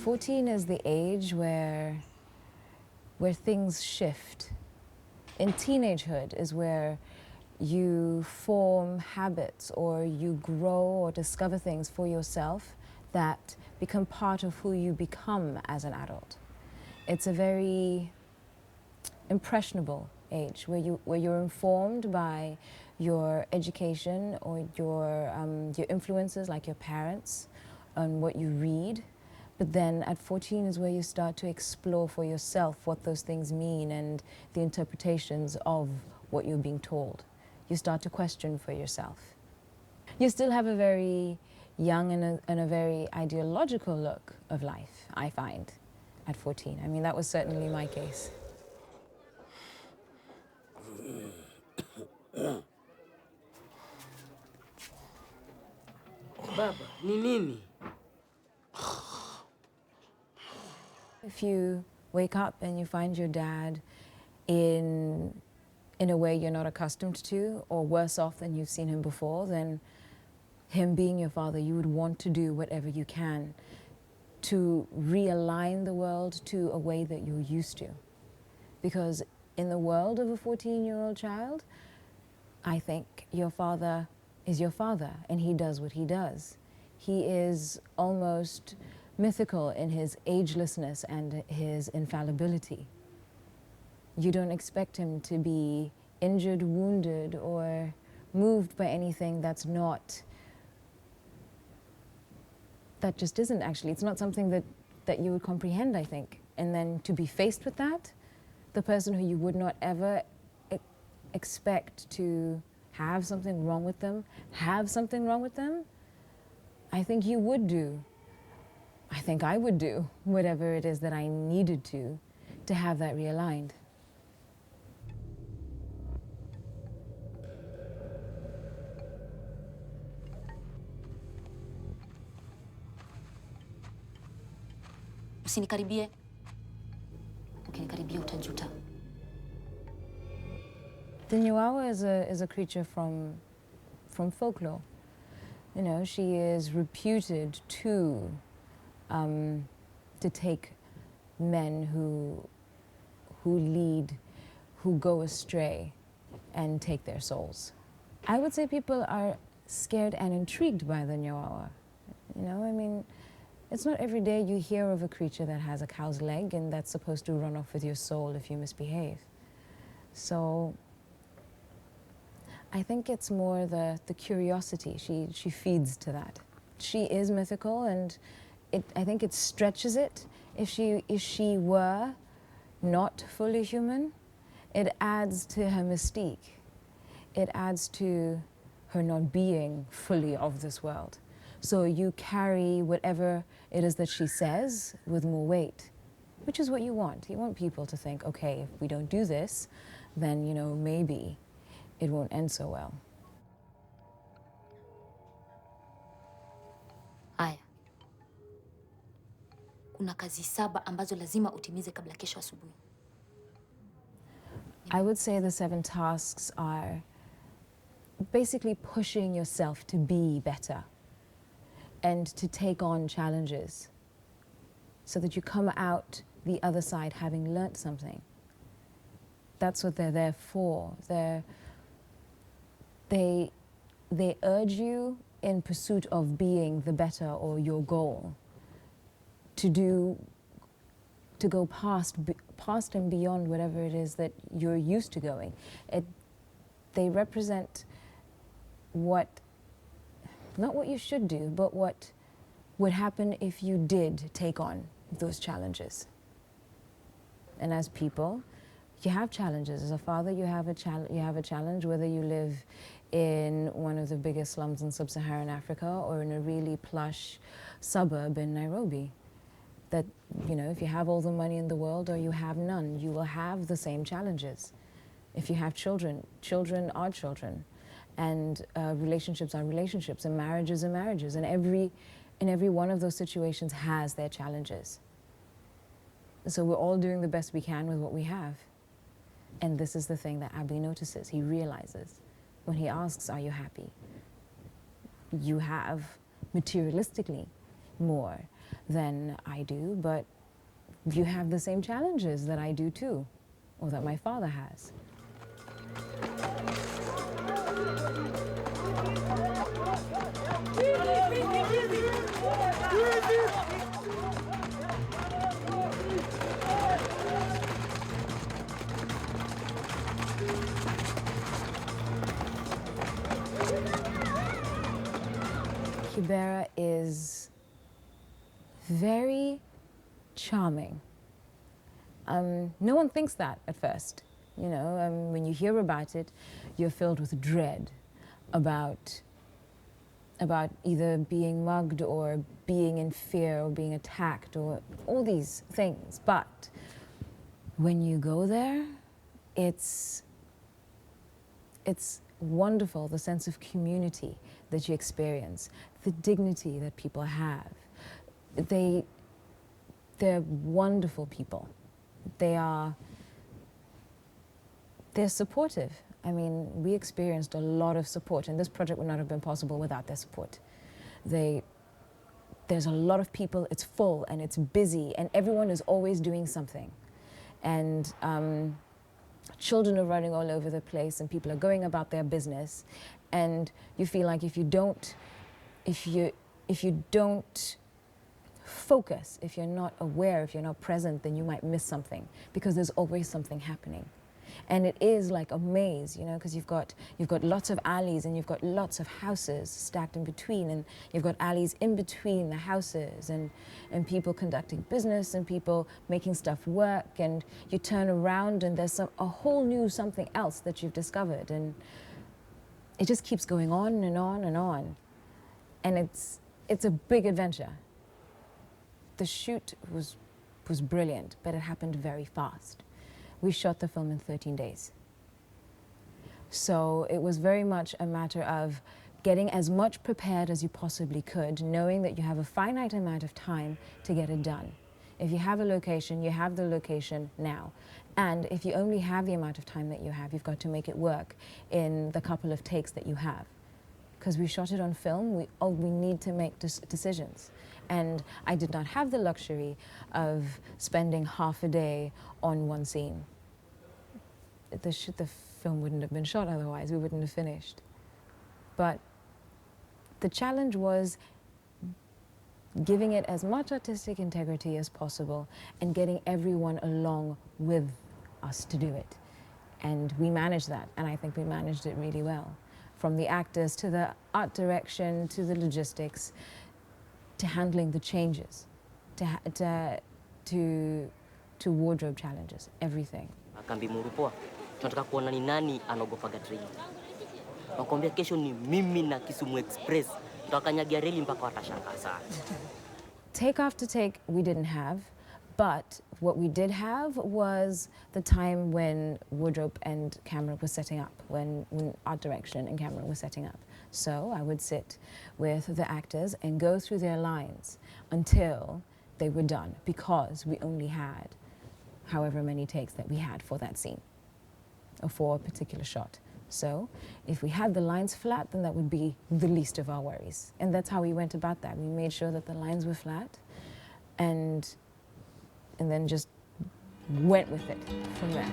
14 is the age where things shift. In teenagehood is where you form habits or you grow or discover things for yourself that become part of who you become as an adult. It's a very impressionable age where you're informed by your education or your influences like your parents on what you read. But then at 14 is where you start to explore for yourself what those things mean and the interpretations of what you're being told. You start to question for yourself. You still have a very young and a very ideological look of life, I find, at 14. I mean, that was certainly my case. Baba, ni nini? If you wake up and you find your dad in a way you're not accustomed to, or worse off than you've seen him before, then him being your father, you would want to do whatever you can to realign the world to a way that you're used to. Because in the world of a 14-year-old child, I think your father is your father and he does what he does. He is almost mythical in his agelessness and his infallibility. You don't expect him to be injured, wounded, or moved by anything that just isn't actually. It's not something that you would comprehend, I think. And then to be faced with that, the person who you would not ever expect to have something wrong with them, I think you would do. I think I would do whatever it is that I needed to have that realigned. Usinikaribie. Ukinikaribia utajuta. The Nyawawa is a creature from folklore. You know, she is reputed to take men who lead, who go astray, and take their souls. I would say people are scared and intrigued by the Nyawawa. You know, I mean, it's not every day you hear of a creature that has a cow's leg and that's supposed to run off with your soul if you misbehave. So I think it's more the curiosity. She feeds to that. She is mythical, and I think it stretches it. If she were not fully human, it adds to her mystique. It adds to her not being fully of this world. So you carry whatever it is that she says with more weight, which is what you want. You want people to think, okay, if we don't do this, then, you know, maybe it won't end so well. Haya. Kuna kazi 7 ambazo lazima utimize kabla kesho asubuhi. I would say the 7 tasks are basically pushing yourself to be better and to take on challenges so that you come out the other side having learnt something. That's what they're there for. They urge you in pursuit of being the better or your goal to go past and beyond whatever it is that you're used to going. They represent not what you should do, but what would happen if you did take on those challenges. And as people, you have challenges. As a father, you have a challenge whether you live in one of the biggest slums in sub-Saharan Africa or in a really plush suburb in Nairobi. That, you know, if you have all the money in the world or you have none, you will have the same challenges. If you have children, children are children. And relationships are relationships, and marriages are marriages. And every one of those situations has their challenges. So we're all doing the best we can with what we have. And this is the thing that Abi notices. He realizes when he asks, are you happy? You have, materialistically, more than I do, but you have the same challenges that I do too, or that my father has. Kibera is very charming. No one thinks that at first. You know, when you hear about it, you're filled with dread about either being mugged or being in fear or being attacked or all these things. But when you go there, it's wonderful, the sense of community that you experience, the dignity that people have. They're wonderful people. They're supportive. I mean, we experienced a lot of support, and this project would not have been possible without their support. There's a lot of people, it's full and it's busy, and everyone is always doing something. And children are running all over the place, and people are going about their business, and you feel like if you don't focus, if you're not aware, if you're not present, then you might miss something, because there's always something happening. And it is like a maze, you know, because you've got lots of alleys, and you've got lots of houses stacked in between, and you've got alleys in between the houses, and people conducting business, and people making stuff work, and you turn around and there's a whole new something else that you've discovered, and it just keeps going on and on and on. And it's a big adventure. The shoot was brilliant, but it happened very fast. We shot the film in 13 days. So it was very much a matter of getting as much prepared as you possibly could, knowing that you have a finite amount of time to get it done. If you have a location, you have the location now. And if you only have the amount of time that you have, you've got to make it work in the couple of takes that you have. Because we shot it on film, we need to make decisions. And I did not have the luxury of spending half a day on one scene. The film wouldn't have been shot otherwise, we wouldn't have finished. But the challenge was giving it as much artistic integrity as possible and getting everyone along with us to do it. And we managed that, and I think we managed it really well. From the actors to the art direction to the logistics, to handling the changes, to wardrobe challenges, everything. Kambi Murupoa, tunataka kuona ni nani anaogopaga train. Nakwambia kesho ni mimi na Kisumu Express. Tutakanyagia reli mpaka watashangaa sana. Take after take we didn't have, but what we did have was the time when wardrobe and camera was setting up, when art direction and camera was setting up. So I would sit with the actors and go through their lines until they were done, because we only had however many takes that we had for that scene or for a particular shot. So if we had the lines flat, then that would be the least of our worries. And that's how we went about that. We made sure that the lines were flat and then just went with it from there.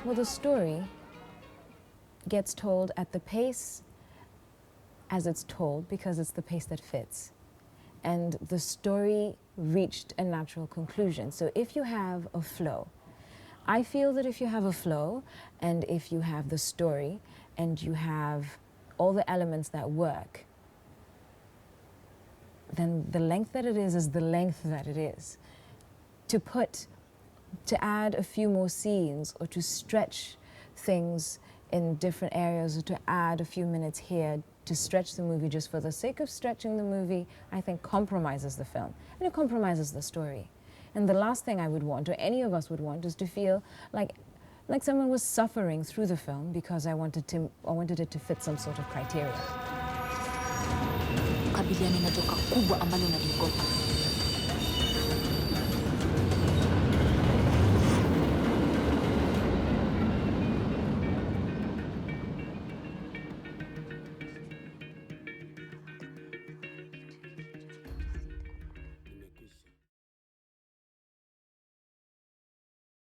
Well, the story gets told at the pace as it's told, because it's the pace that fits. And the story reached a natural conclusion. So if you have a flow, I feel that if you have a flow, and if you have the story, and you have all the elements that work, then the length that it is the length that it is. To add a few more scenes, or to stretch things in different areas, or to add a few minutes here, to stretch the movie just for the sake of stretching the movie, I think compromises the film, and it compromises the story. And the last thing I would want, or any of us would want, is to feel like someone was suffering through the film because I wanted it to fit some sort of criteria. Kabiliana na joka kubwa ambalo unaliogopa.